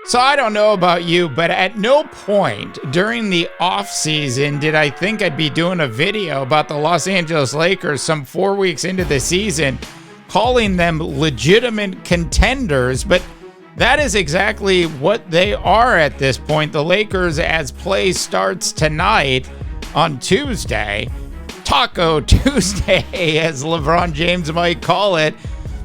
So I don't know about you, but at no point during the offseason did I think I'd be doing a video about the Los Angeles Lakers some 4 weeks into the season, calling them legitimate contenders, but that is exactly what they are at this point. The Lakers, as play starts tonight on Tuesday, Taco Tuesday, as LeBron James might call it,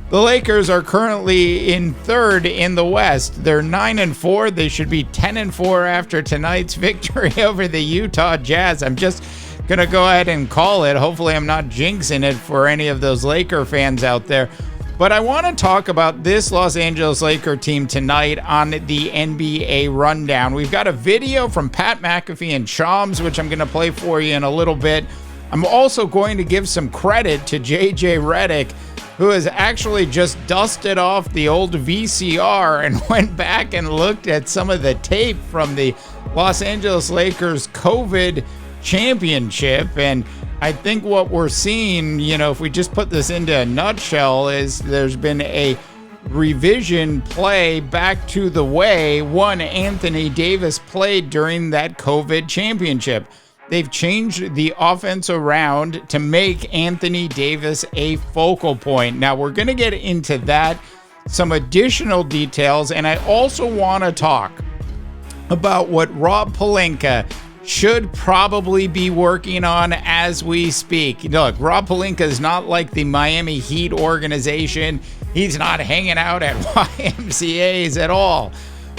the Lakers are currently in third in the West. They're 9-4. They should be 10-4 after tonight's victory over the Utah Jazz. I'm just going to go ahead and call it. Hopefully I'm not jinxing it for any of those Laker fans out there. But I want to talk about this Los Angeles Laker team tonight on the NBA Rundown. We've got a video from Pat McAfee and Shams, which I'm going to play for you in a little bit. I'm also going to give some credit to JJ Redick, who has actually just dusted off the old VCR and went back and looked at some of the tape from the Los Angeles Lakers COVID championship. And I think what we're seeing, if we just put this into a nutshell, is there's been a revision play back to the way one Anthony Davis played during that COVID championship. They've changed the offense around to make Anthony Davis a focal point. Now, we're going to get into that, some additional details, and I also want to talk about what Rob Pelinka should probably be working on as we speak. Look, Rob Pelinka is not like the Miami Heat organization. He's not hanging out at YMCAs at all.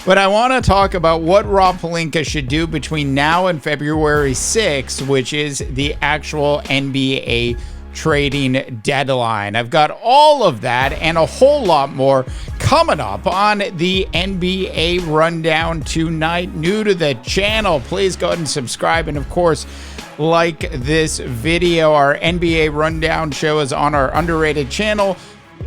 But I want to talk about what Rob Pelinka should do between now and February 6th, which is the actual NBA trading deadline. I've got all of that and a whole lot more coming up on the NBA Rundown tonight. New to the channel, please go ahead and subscribe. And of course, like this video. Our NBA Rundown show is on our underrated channel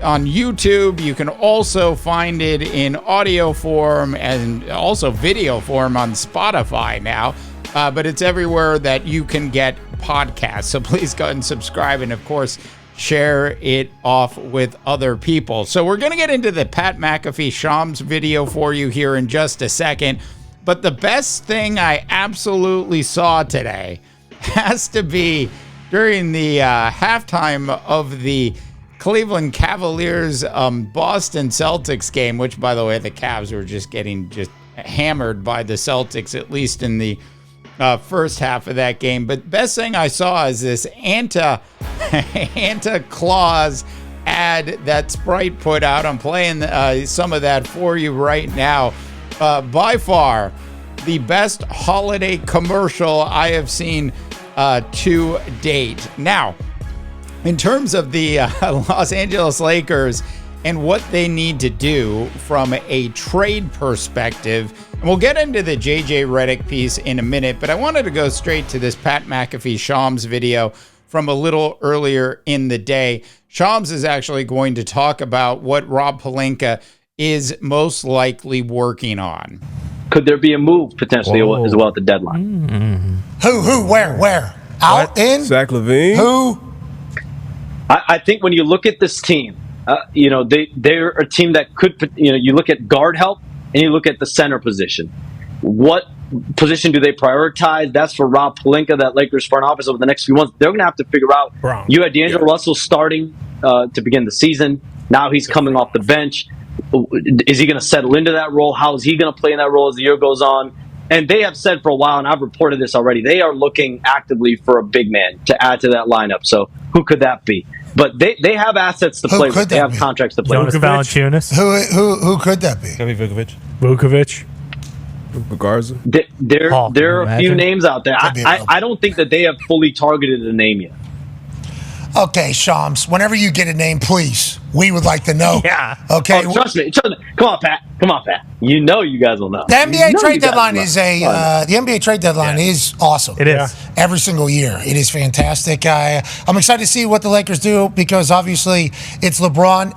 on YouTube. You can also find it in audio form and also video form on Spotify now, but it's everywhere that you can get podcasts. So please go ahead and subscribe, and of course, share it off with other people. So we're going to get into the Pat McAfee Shams video for you here in just a second. But the best thing I absolutely saw today has to be during the halftime of the Cleveland Cavaliers Boston Celtics game, which, by the way, the Cavs were just getting hammered by the Celtics, at least in the first half of that game. But best thing I saw is this Anta Claus ad that Sprite put out. I'm playing some of that for you right now. By far, the best holiday commercial I have seen to date. Now, in terms of the Los Angeles Lakers and what they need to do from a trade perspective, and we'll get into the JJ Redick piece in a minute, but I wanted to go straight to this Pat McAfee Shams video from a little earlier in the day. Shams is actually going to talk about what Rob Pelinka is most likely working on. Could there be a move potentially as well at the deadline? Who, where? Out, what? In? Zach LaVine? Who? I think when you look at this team, they're a team that could, you look at guard help and you look at the center position. What position do they prioritize? That's for Rob Pelinka, that Lakers front office over the next few months. They're going to have to figure out. You had D'Angelo Russell starting to begin the season. Now he's coming off the bench. Is he going to settle into that role? How is he going to play in that role as the year goes on? And they have said for a while, and I've reported this already, they are looking actively for a big man to add to that lineup. So who could that be? But they have assets to play with. They have contracts to play with. Valanciunas. Who could that be? Could be Vukovic. Garza. There are a few names out there. I don't think that they have fully targeted a name yet. Okay, Shams, whenever you get a name, please. We would like to know. Yeah. Okay. Oh, trust me. Come on, Pat. You know you guys will know. The NBA trade deadline is the NBA trade deadline is awesome. It is. Every single year. It is fantastic. I'm excited to see what the Lakers do because obviously it's LeBron.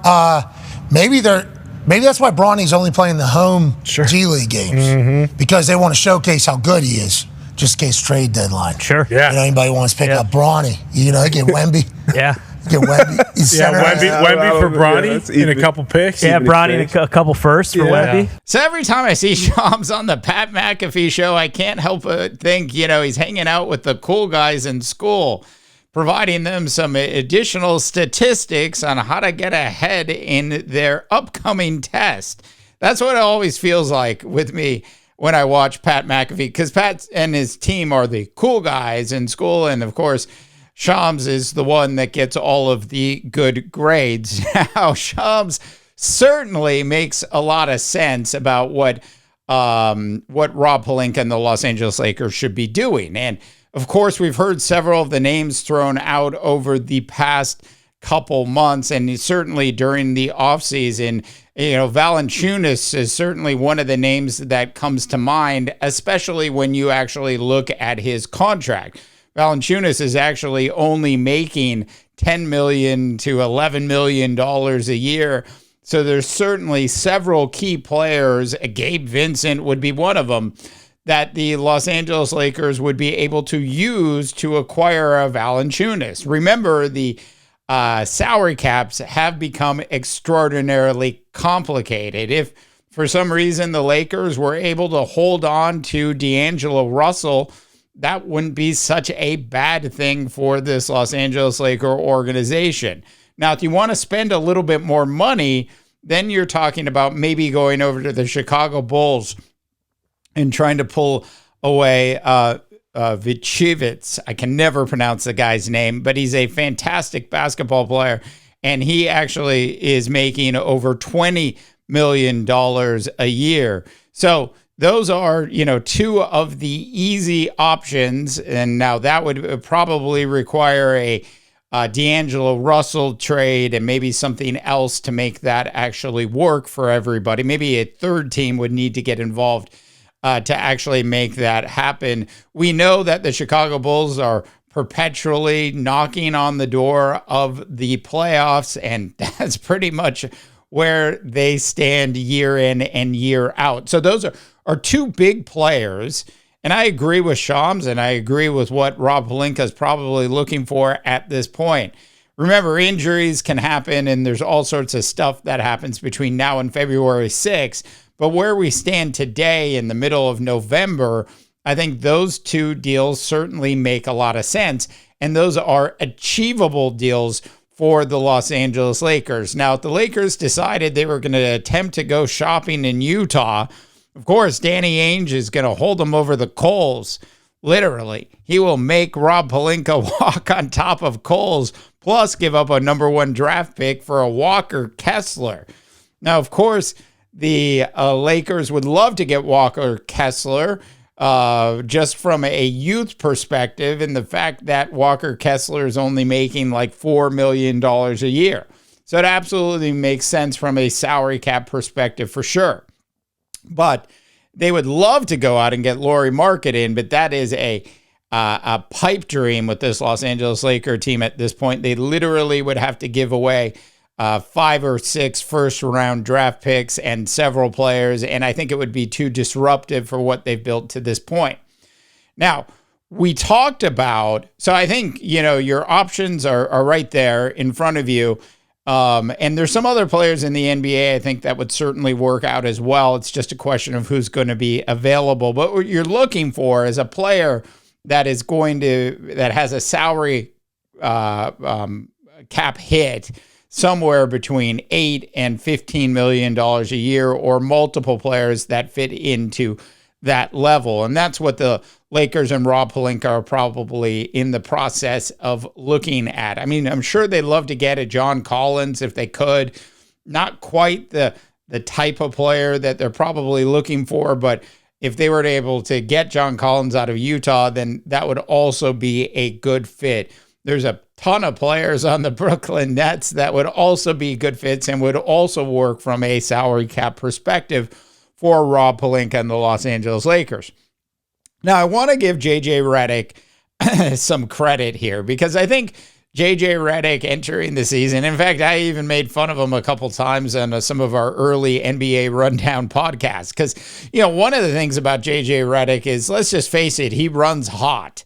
Maybe that's why Bronny's only playing the home G League games because they want to showcase how good he is. Just in case trade deadline. Sure. Yeah. Anybody wants to pick up Bronny, get Wemby. Yeah. Get Wemby. He's Yeah, center. Wemby for Bronny that's and a easy. couple picks. Yeah, Bronny and a couple firsts for Wemby. So every time I see Shams on the Pat McAfee show, I can't help but think, he's hanging out with the cool guys in school, providing them some additional statistics on how to get ahead in their upcoming test. That's what it always feels like with me when I watch Pat McAfee, because Pat and his team are the cool guys in school, and of course, Shams is the one that gets all of the good grades. Now, Shams certainly makes a lot of sense about what Rob Pelinka and the Los Angeles Lakers should be doing. And of course, we've heard several of the names thrown out over the past couple months, and certainly during the offseason. Valanciunas is certainly one of the names that comes to mind, especially when you actually look at his contract. Valanciunas is actually only making $10 million to $11 million a year. So there's certainly several key players, Gabe Vincent would be one of them, that the Los Angeles Lakers would be able to use to acquire a Valanciunas. Remember, the salary caps have become extraordinarily complicated. If for some reason the Lakers were able to hold on to D'Angelo Russell, that wouldn't be such a bad thing for this Los Angeles Laker organization. Now, if you want to spend a little bit more money, then you're talking about maybe going over to the Chicago Bulls and trying to pull away Vucevic. I can never pronounce the guy's name, but he's a fantastic basketball player, and he actually is making over $20 million a year. So those are, two of the easy options, and now that would probably require a D'Angelo Russell trade and maybe something else to make that actually work for everybody. Maybe a third team would need to get involved to actually make that happen. We know that the Chicago Bulls are perpetually knocking on the door of the playoffs, and that's pretty much where they stand year in and year out. So those are two big players, and I agree with Shams, and I agree with what Rob Pelinka is probably looking for at this point. Remember, injuries can happen, and there's all sorts of stuff that happens between now and February 6th. But where we stand today in the middle of November, I think those two deals certainly make a lot of sense. And those are achievable deals for the Los Angeles Lakers. Now, if the Lakers decided they were going to attempt to go shopping in Utah, of course, Danny Ainge is going to hold them over the coals. Literally, he will make Rob Pelinka walk on top of coals, plus give up a number 1 draft pick for a Walker Kessler. Now, of course, the Lakers would love to get Walker Kessler just from a youth perspective, and the fact that Walker Kessler is only making like $4 million a year. So it absolutely makes sense from a salary cap perspective for sure. But they would love to go out and get Lauri Markkanen, but that is a pipe dream with this Los Angeles Laker team at this point. They literally would have to give away 5 or 6 first-round draft picks and several players, and I think it would be too disruptive for what they've built to this point. Now, we talked about, so I think, your options are right there in front of you, and there's some other players in the NBA I think that would certainly work out as well. It's just a question of who's going to be available. But what you're looking for is a player that has a salary cap hit somewhere between $8 and $15 million a year, or multiple players that fit into that level. And that's what the Lakers and Rob Pelinka are probably in the process of looking at. I mean, I'm sure they'd love to get a John Collins if they could. Not quite the type of player that they're probably looking for, but if they were able to get John Collins out of Utah, then that would also be a good fit. There's a ton of players on the Brooklyn Nets that would also be good fits and would also work from a salary cap perspective for Rob Pelinka and the Los Angeles Lakers. Now, I want to give JJ Redick some credit here, because I think JJ Redick entering the season, in fact, I even made fun of him a couple times on some of our early NBA Rundown podcasts, because, one of the things about JJ Redick is, let's just face it, he runs hot.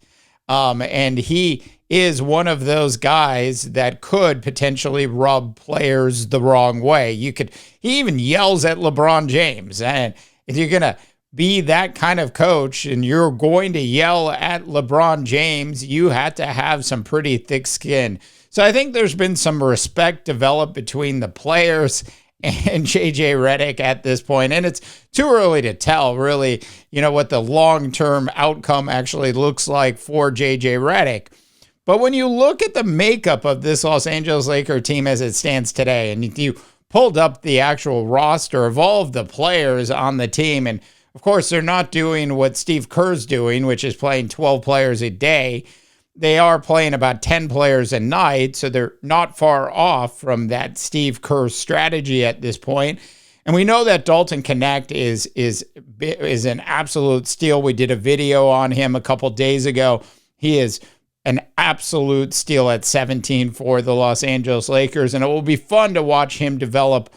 And he is one of those guys that could potentially rub players the wrong way. He even yells at LeBron James. And if you're going to be that kind of coach and you're going to yell at LeBron James, you had to have some pretty thick skin. So I think there's been some respect developed between the players and JJ Redick at this point. And it's too early to tell really, what the long-term outcome actually looks like for JJ Redick. But when you look at the makeup of this Los Angeles Lakers team as it stands today, and you pulled up the actual roster of all of the players on the team, and of course, they're not doing what Steve Kerr's doing, which is playing 12 players a day. They are playing about 10 players a night, so they're not far off from that Steve Kerr strategy at this point. And we know that Dalton Knecht is an absolute steal. We did a video on him a couple days ago. He is an absolute steal at 17 for the Los Angeles Lakers, and it will be fun to watch him develop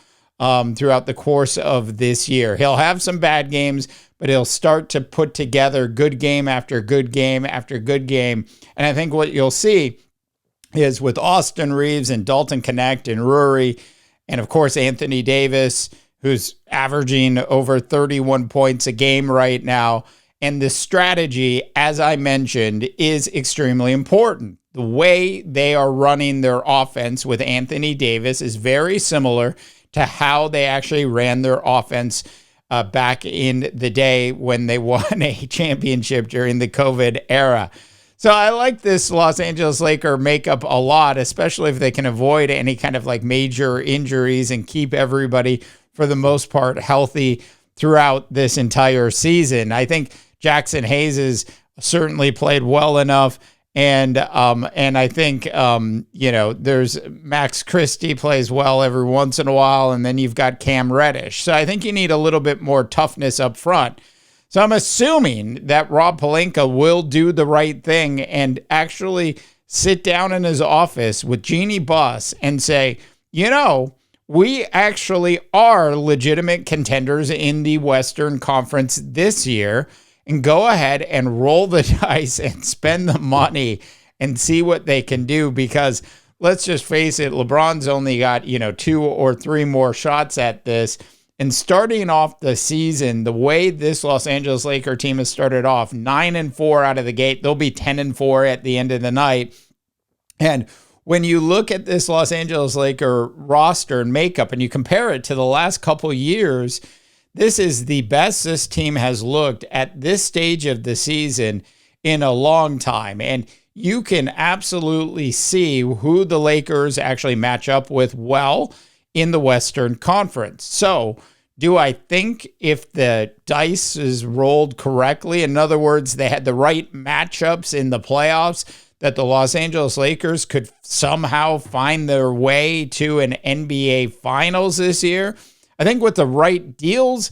throughout the course of this year. He'll have some bad games, but he'll start to put together good game after good game after good game. And I think what you'll see is with Austin Reeves and Dalton Knecht and Rory, and of course Anthony Davis, who's averaging over 31 points a game right now. And the strategy, as I mentioned, is extremely important. The way they are running their offense with Anthony Davis is very similar to how they actually ran their offense back in the day when they won a championship during the COVID era. So I like this Los Angeles Laker makeup a lot, especially if they can avoid any kind of like major injuries and keep everybody, for the most part, healthy throughout this entire season. I think Jackson Hayes has certainly played well enough. And I think, there's Max Christie plays well every once in a while, and then you've got Cam Reddish. So I think you need a little bit more toughness up front. So I'm assuming that Rob Pelinka will do the right thing and actually sit down in his office with Jeannie Buss and say, we actually are legitimate contenders in the Western Conference this year, and go ahead and roll the dice and spend the money and see what they can do. Because let's just face it, LeBron's only got, 2 or 3 more shots at this. And starting off the season, the way this Los Angeles Laker team has started off, 9-4 out of the gate, they'll be 10-4 at the end of the night. And when you look at this Los Angeles Laker roster and makeup and you compare it to the last couple years, this is the best this team has looked at this stage of the season in a long time. And you can absolutely see who the Lakers actually match up with well in the Western Conference. So do I think if the dice is rolled correctly, in other words, they had the right matchups in the playoffs, that the Los Angeles Lakers could somehow find their way to an NBA Finals this year? I think with the right deals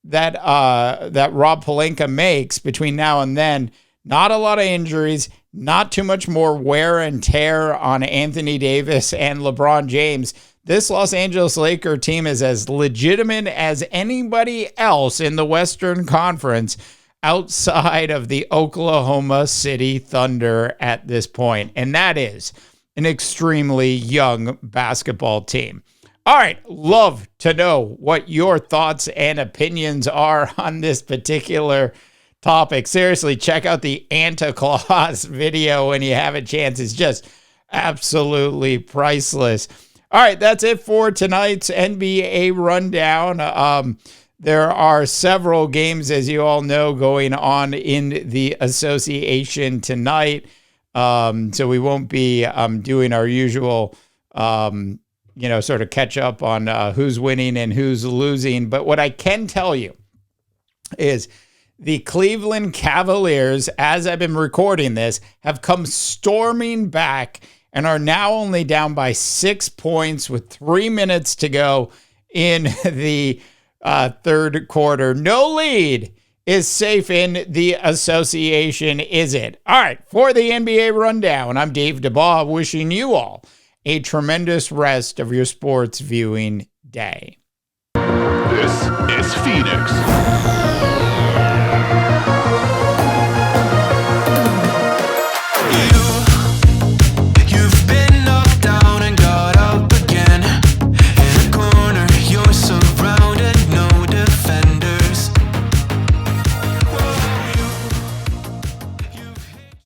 that Rob Pelinka makes between now and then, not a lot of injuries, not too much more wear and tear on Anthony Davis and LeBron James, this Los Angeles Laker team is as legitimate as anybody else in the Western Conference outside of the Oklahoma City Thunder at this point. And that is an extremely young basketball team. All right, love to know what your thoughts and opinions are on this particular topic. Seriously, check out the Anta Claus video when you have a chance. It's just absolutely priceless. All right, that's it for tonight's NBA rundown. There are several games, as you all know, going on in the association tonight. So we won't be doing our usual sort of catch up on who's winning and who's losing. But what I can tell you is the Cleveland Cavaliers, as I've been recording this, have come storming back and are now only down by 6 points with 3 minutes to go in the third quarter. No lead is safe in the association, is it? All right, for the NBA rundown, I'm Dave DeBaugh, wishing you all a tremendous rest of your sports viewing day.